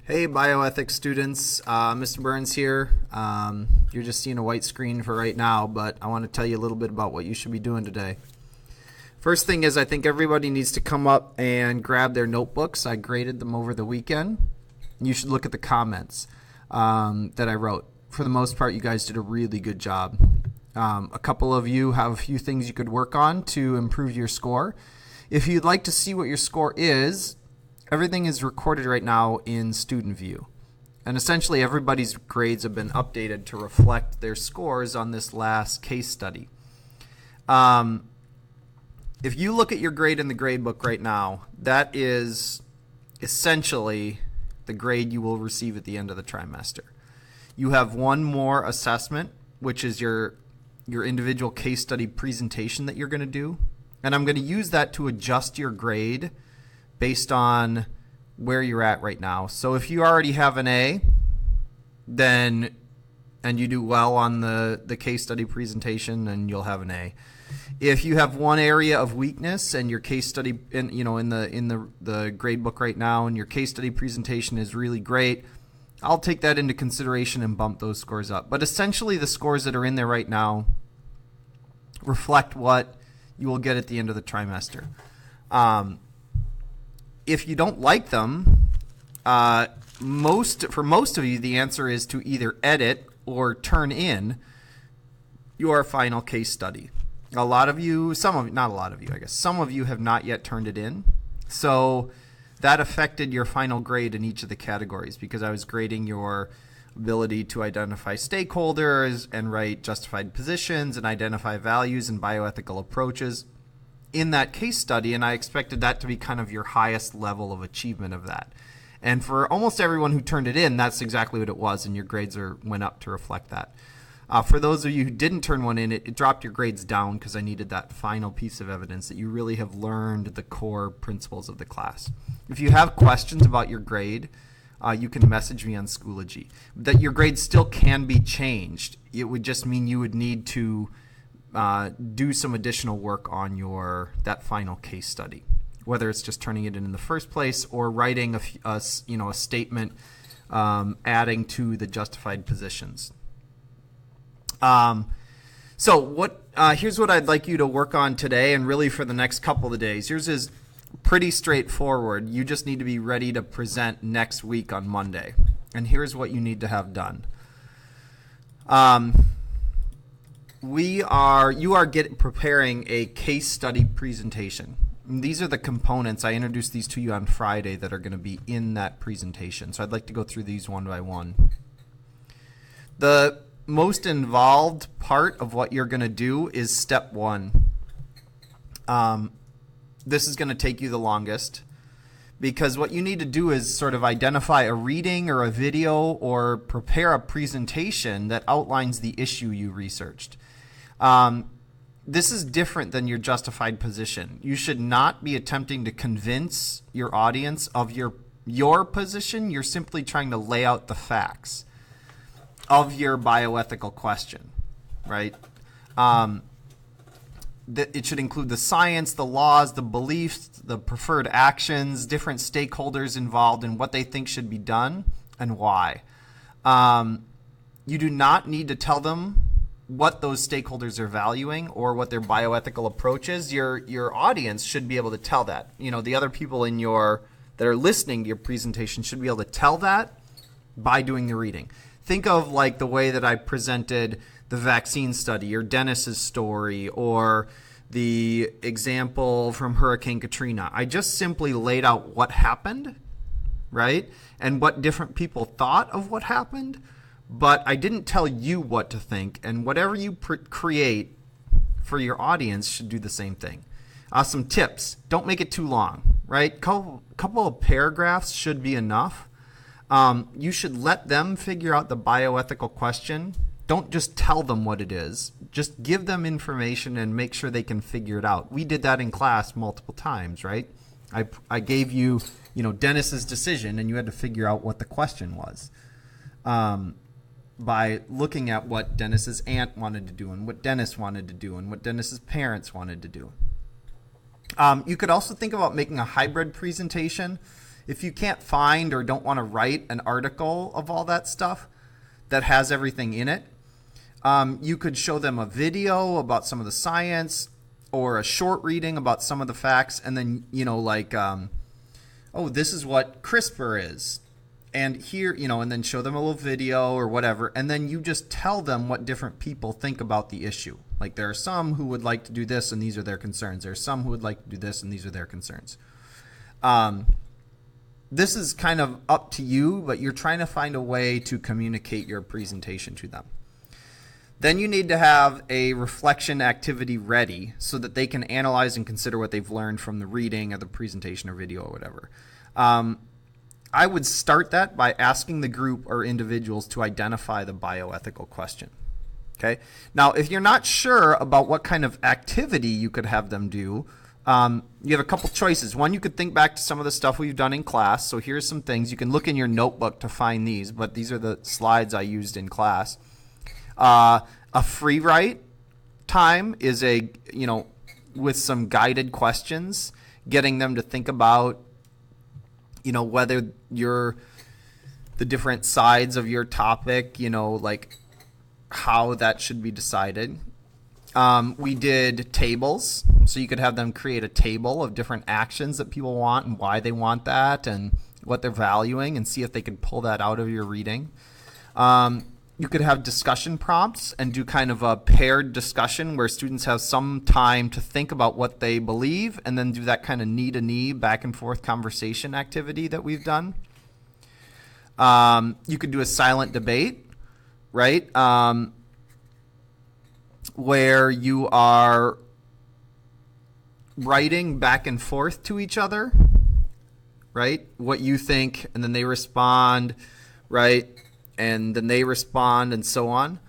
Hey, bioethics students, Mr. Burns here. You're just seeing a white screen for right now, but I want to tell you a little bit about what you should be doing today. First thing is I think everybody needs to come up and grab their notebooks. I graded them over the weekend. You should look at the comments that I wrote. For the most part, you guys did a really good job. A couple of you have a few things you could work on to improve your score. If you'd like to see what your score is, everything is recorded right now in Student View. And essentially everybody's grades have been updated to reflect their scores on this last case study. If you look at your grade in the gradebook right now, that is essentially the grade you will receive at the end of the trimester. You have one more assessment, which is your individual case study presentation that you're going to do. And I'm going to use that to adjust your grade based on where you're at right now. So if you already have an A, then and you do well on the case study presentation, then you'll have an A. If you have one area of weakness and your case study in the grade book right now and your case study presentation is really great, I'll take that into consideration and bump those scores up. But essentially the scores that are in there right now reflect what you will get at the end of the trimester. If you don't like them, for most of you, the answer is to either edit or turn in your final case study. A lot of you, not a lot of you, I guess, some of you have not yet turned it in. So that affected your final grade in each of the categories because I was grading your ability to identify stakeholders and write justified positions and identify values and bioethical approaches in that case study, and I expected that to be kind of your highest level of achievement of that. And for almost everyone who turned it in, that's exactly what it was, and your grades went up to reflect that. For those of you who didn't turn one in, it dropped your grades down because I needed that final piece of evidence that you really have learned the core principles of the class. If you have questions about your grade, you can message me on Schoology. That your grade still can be changed. It would just mean you would need to do some additional work on that final case study, whether it's just turning it in the first place or writing a statement adding to the justified positions. Here's what I'd like you to work on today and really for the next couple of days. Yours is pretty straightforward. You just need to be ready to present next week on Monday. And here's what you need to have done. You are preparing a case study presentation. And these are the components. I introduced these to you on Friday that are going to be in that presentation. So I'd like to go through these one by one. The most involved part of what you're going to do is step one. This is going to take you the longest because what you need to do is sort of identify a reading or a video or prepare a presentation that outlines the issue you researched. This is different than your justified position. You should not be attempting to convince your audience of your position. You're simply trying to lay out the facts of your bioethical question, right? It should include the science, the laws, the beliefs, the preferred actions, different stakeholders involved and what they think should be done and why. You do not need to tell them what those stakeholders are valuing or what their bioethical approach is. Your audience should be able to tell that. The other people that are listening to your presentation should be able to tell that by doing the reading. Think of like the way that I presented the vaccine study or Dennis's story or the example from Hurricane Katrina. I just simply laid out what happened, right? And what different people thought of what happened, but I didn't tell you what to think, and whatever you create for your audience should do the same thing. Some tips. Don't make it too long, right? Couple of paragraphs should be enough. You should let them figure out the bioethical question. Don't just tell them what it is. Just give them information and make sure they can figure it out. We did that in class multiple times, right? I gave you, Dennis's decision, and you had to figure out what the question was by looking at what Dennis's aunt wanted to do and what Dennis wanted to do and what Dennis's parents wanted to do. You could also think about making a hybrid presentation If you can't find or don't want to write an article of all that stuff that has everything in it, you could show them a video about some of the science or a short reading about some of the facts, and then, oh, this is what CRISPR is. And here, and then show them a little video or whatever, and then you just tell them what different people think about the issue. Like, there are some who would like to do this, and these are their concerns. There are some who would like to do this, and these are their concerns. This is kind of up to you, but you're trying to find a way to communicate your presentation to them. Then you need to have a reflection activity ready so that they can analyze and consider what they've learned from the reading or the presentation or video or whatever. I would start that by asking the group or individuals to identify the bioethical question. Okay. Now, if you're not sure about what kind of activity you could have them do, you have a couple choices. One, you could think back to some of the stuff we've done in class. So here's some things. You can look in your notebook to find these, but these are the slides I used in class. A free write time is with some guided questions, getting them to think about whether the different sides of your topic, like how that should be decided. We did tables, so you could have them create a table of different actions that people want and why they want that and what they're valuing, and see if they can pull that out of your reading. You could have discussion prompts and do kind of a paired discussion where students have some time to think about what they believe, and then do that kind of knee-to-knee back and forth conversation activity that we've done. You could do a silent debate, right? Where you are writing back and forth to each other, right? What you think, and then they respond, right? And then they respond, and so on.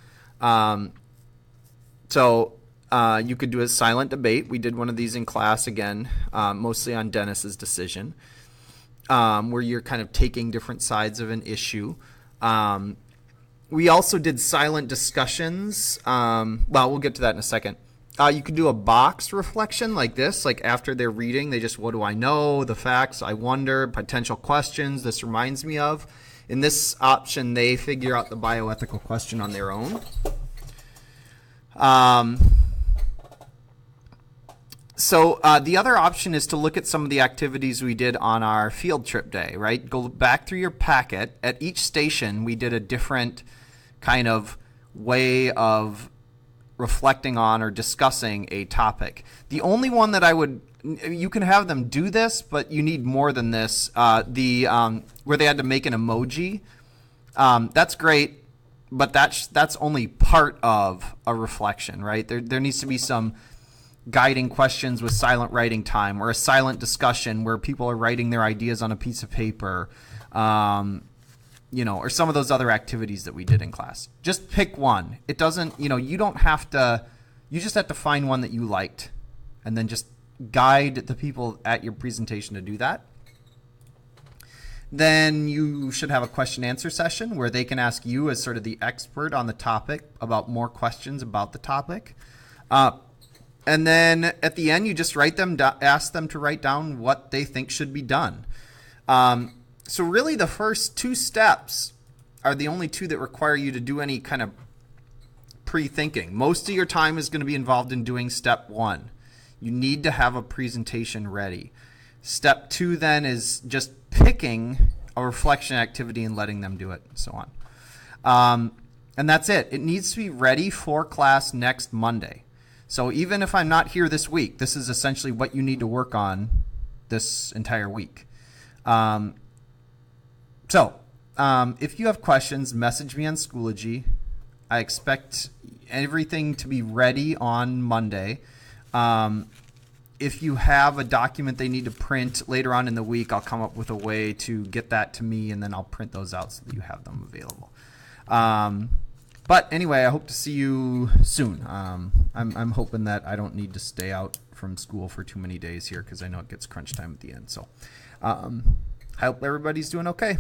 So you could do a silent debate. We did one of these in class again, mostly on Dennis's decision, where you're kind of taking different sides of an issue. We also did silent discussions. Well, we'll get to that in a second. You could do a box reflection like this, like after they're reading, they just, what do I know? The facts, I wonder, potential questions, this reminds me of. In this option, they figure out the bioethical question on their own. So the other option is to look at some of the activities we did on our field trip day, right? Go back through your packet. At each station, we did a different kind of way of reflecting on or discussing a topic. The only one that you can have them do this, but you need more than this. Where they had to make an emoji, that's great, but that's only part of a reflection, right? There needs to be some guiding questions with silent writing time, or a silent discussion where people are writing their ideas on a piece of paper, or some of those other activities that we did in class. Just pick one. It doesn't, you don't have to, you just have to find one that you liked, and then just guide the people at your presentation to do that. Then you should have a question answer session where they can ask you, as sort of the expert on the topic, about more questions about the topic. And then at the end, you just ask them to write down what they think should be done. So really the first two steps are the only two that require you to do any kind of pre-thinking. Most of your time is going to be involved in doing step one. You need to have a presentation ready. Step two then is just picking a reflection activity and letting them do it, and so on. And that's it. It needs to be ready for class next Monday. So even if I'm not here this week, this is essentially what you need to work on this entire week. If you have questions, message me on Schoology. I expect everything to be ready on Monday. If you have a document they need to print later on in the week, I'll come up with a way to get that to me, and then I'll print those out so that you have them available. But anyway, I hope to see you soon. I'm hoping that I don't need to stay out from school for too many days here, because I know it gets crunch time at the end. So I hope everybody's doing okay.